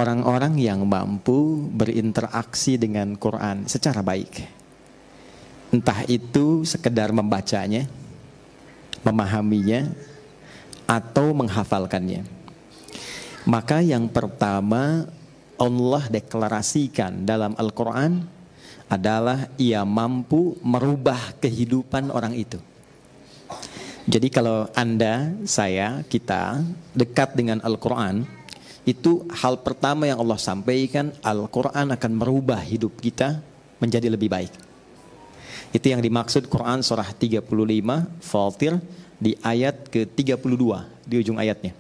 orang-orang yang mampu berinteraksi dengan Quran secara baik. Entah itu sekedar membacanya, memahaminya, atau menghafalkannya. Maka yang pertama Allah deklarasikan dalam Al-Quran adalah ia mampu merubah kehidupan orang itu. Jadi kalau Anda, saya, kita dekat dengan Al-Quran, itu hal pertama yang Allah sampaikan, Al-Quran akan merubah hidup kita menjadi lebih baik. Itu yang dimaksud Quran surah 35 Fatir di ayat ke-32 di ujung ayatnya.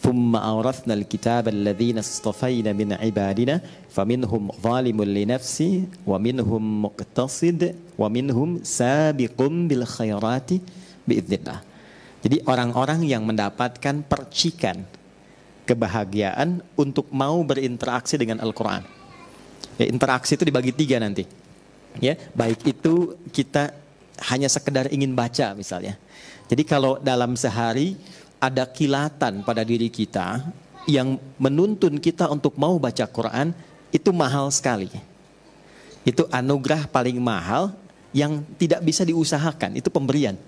Thumma awrathnal kitaba alladhina istafayna min ibadina faminhum zalimun li nafsi wa minhum muqtasid wa minhum sabiqun bil khairati biidznillah. Jadi orang-orang yang mendapatkan percikan kebahagiaan untuk mau berinteraksi dengan Al-Quran. Ya, interaksi itu dibagi 3 nanti. Ya, baik itu kita hanya sekedar ingin baca misalnya. Jadi kalau dalam sehari ada kilatan pada diri kita yang menuntun kita untuk mau baca Quran, itu mahal sekali. Itu anugerah paling mahal yang tidak bisa diusahakan, itu pemberian.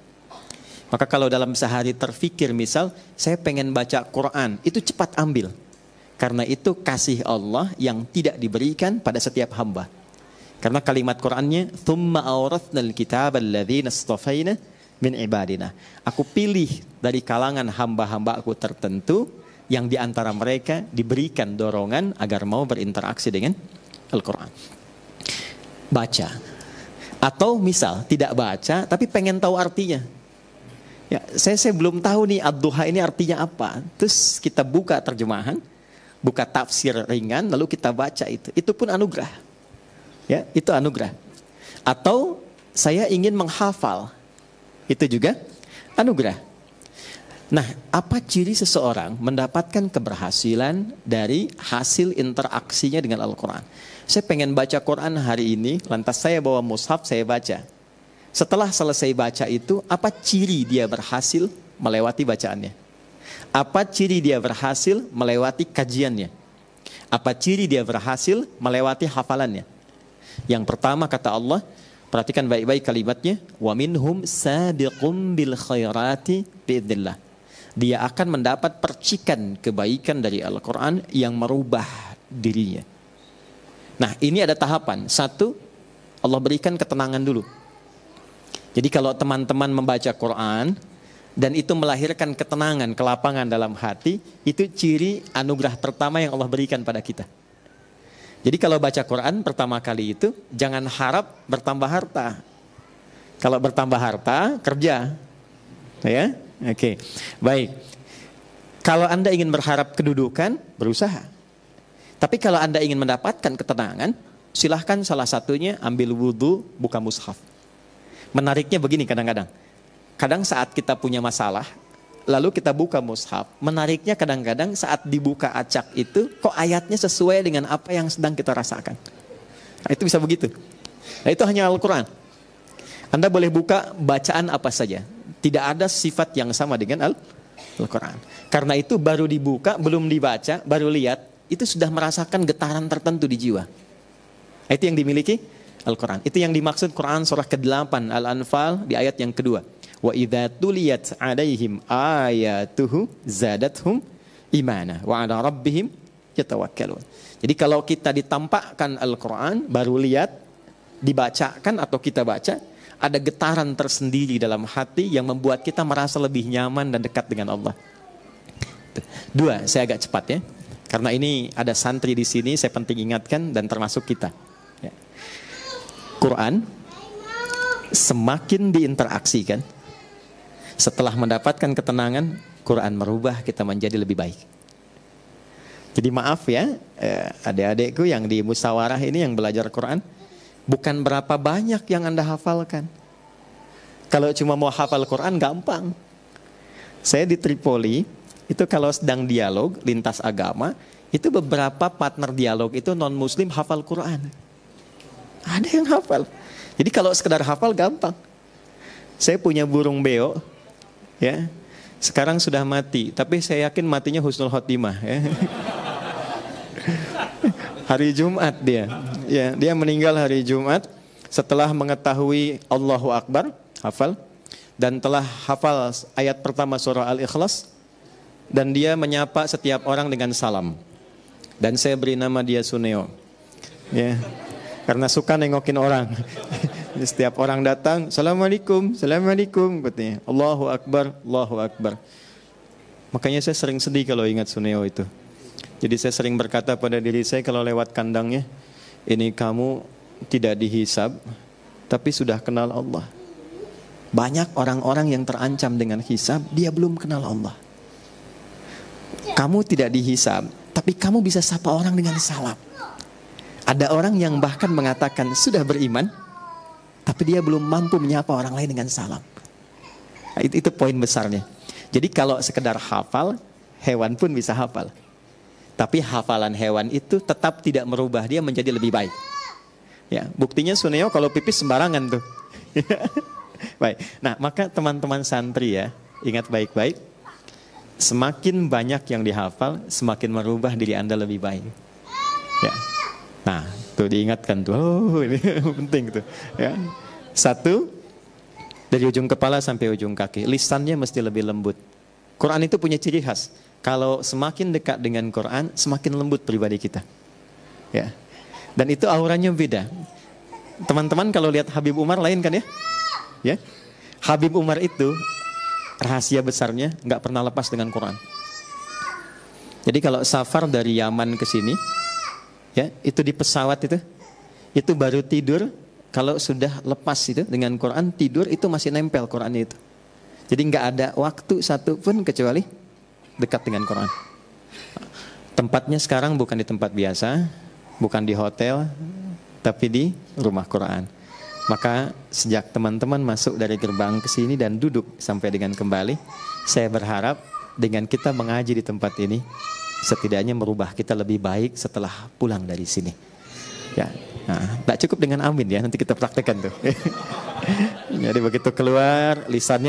Maka kalau dalam sehari terfikir misal, saya pengen baca Quran, itu cepat ambil. Karena itu kasih Allah yang tidak diberikan pada setiap hamba. Karena kalimat Qurannya, "Tsumma awrathnal kitaba alladzina istafayna min ibadina." Aku pilih dari kalangan hamba-hamba aku tertentu yang diantara mereka diberikan dorongan agar mau berinteraksi dengan Al-Quran. Baca. Atau misal tidak baca tapi pengen tahu artinya. Ya, saya belum tahu nih ad-duha ini artinya apa. Terus kita buka terjemahan, buka tafsir ringan, lalu kita baca itu. Itu pun anugerah. Ya, itu anugerah. Atau saya ingin menghafal, itu juga anugerah. Nah, apa ciri seseorang mendapatkan keberhasilan dari hasil interaksinya dengan Al-Quran? Saya pengen baca Quran hari ini, lantas saya bawa mushaf, saya baca. Setelah selesai baca itu, apa ciri dia berhasil melewati bacaannya? Apa ciri dia berhasil melewati kajiannya? Apa ciri dia berhasil melewati hafalannya? Yang pertama kata Allah, perhatikan baik-baik kalimatnya, wa minhum sabiqum bil khairati biidznillah. Dia akan mendapat percikan kebaikan dari Al-Quran yang merubah dirinya. Nah, ini ada tahapan. 1, Allah berikan ketenangan dulu. Jadi kalau teman-teman membaca Quran dan itu melahirkan ketenangan, kelapangan dalam hati, itu ciri anugerah pertama yang Allah berikan pada kita. Jadi kalau baca Quran pertama kali itu jangan harap bertambah harta. Kalau bertambah harta, kerja. Ya? Oke. Baik. Kalau Anda ingin berharap kedudukan, berusaha. Tapi kalau Anda ingin mendapatkan ketenangan, silahkan salah satunya ambil wudhu, buka mushaf. Menariknya begini kadang-kadang. Kadang saat kita punya masalah, lalu kita buka mushaf, menariknya kadang-kadang saat dibuka acak itu, kok ayatnya sesuai dengan apa yang sedang kita rasakan. Nah, itu bisa begitu. Nah, itu hanya Al-Quran. Anda boleh buka bacaan apa saja. Tidak ada sifat yang sama dengan Al-Quran. Karena itu baru dibuka, belum dibaca, baru lihat, itu sudah merasakan getaran tertentu di jiwa. Nah, itu yang dimiliki Al-Quran. Itu yang dimaksud Quran surah ke-8 Al-Anfal di ayat yang kedua. Wa idza tuliyat 'alaihim ayatuhu zadathum imana wa 'ala rabbihim yatawakkalun. Jadi kalau kita ditampakkan Al-Quran, baru lihat, dibacakan atau kita baca, ada getaran tersendiri dalam hati yang membuat kita merasa lebih nyaman dan dekat dengan Allah. 2, saya agak cepat ya. Karena ini ada santri di sini, saya penting ingatkan dan termasuk kita. Ya. Quran semakin diinteraksikan, setelah mendapatkan ketenangan, Quran merubah kita menjadi lebih baik. Jadi maaf ya, adik-adikku yang di musyawarah ini yang belajar Quran, bukan berapa banyak yang Anda hafalkan. Kalau cuma mau hafal Quran gampang. Saya di Tripoli, itu kalau sedang dialog lintas agama, itu beberapa partner dialog itu non-muslim hafal Quran. Ada yang hafal. Jadi kalau sekedar hafal gampang. Saya punya burung beo, ya, sekarang sudah mati, tapi saya yakin matinya husnul khotimah. Ya. Hari Jumat dia. Ya, dia meninggal hari Jumat setelah mengetahui Allahu Akbar, hafal, dan telah hafal ayat pertama surah Al-Ikhlas, dan dia menyapa setiap orang dengan salam. Dan saya beri nama dia Suneo. Ya. Karena suka nengokin orang. Setiap orang datang, Assalamualaikum, Assalamualaikum, katanya. Allahu Akbar, Allahu Akbar. Makanya saya sering sedih kalau ingat Suneo itu. Jadi saya sering berkata pada diri saya kalau lewat kandangnya, ini kamu tidak dihisab, tapi sudah kenal Allah. Banyak orang-orang yang terancam dengan hisab, dia belum kenal Allah. Kamu tidak dihisab, tapi kamu bisa sapa orang dengan salam. Ada orang yang bahkan mengatakan sudah beriman, tapi dia belum mampu menyapa orang lain dengan salam. Nah, itu poin besarnya. Jadi kalau sekedar hafal, hewan pun bisa hafal. Tapi hafalan hewan itu tetap tidak merubah dia menjadi lebih baik. Ya, buktinya Suneo kalau pipis sembarangan tuh. Baik. Nah, maka teman-teman santri ya, ingat baik-baik. Semakin banyak yang dihafal, semakin merubah diri Anda lebih baik. Ya. Nah, tuh diingatkan tuh. Oh, ini penting tuh. Ya. 1, dari ujung kepala sampai ujung kaki. Lisannya mesti lebih lembut. Quran itu punya ciri khas. Kalau semakin dekat dengan Quran, semakin lembut pribadi kita. Ya. Dan itu auranya beda. Teman-teman kalau lihat Habib Umar lain kan ya? Ya. Habib Umar itu rahasia besarnya nggak pernah lepas dengan Quran. Jadi kalau safar dari Yaman ke sini, ya, itu di pesawat itu baru tidur kalau sudah lepas itu dengan Quran, tidur itu masih nempel Qurannya itu. Jadi nggak ada waktu satu pun kecuali dekat dengan Quran. Tempatnya sekarang bukan di tempat biasa, bukan di hotel, tapi di rumah Quran. Maka sejak teman-teman masuk dari gerbang ke sini dan duduk sampai dengan kembali, saya berharap dengan kita mengaji di tempat ini, setidaknya merubah kita lebih baik setelah pulang dari sini. Ya, nah, tak cukup dengan amin ya, nanti kita praktekkan tuh. Jadi begitu keluar lisannya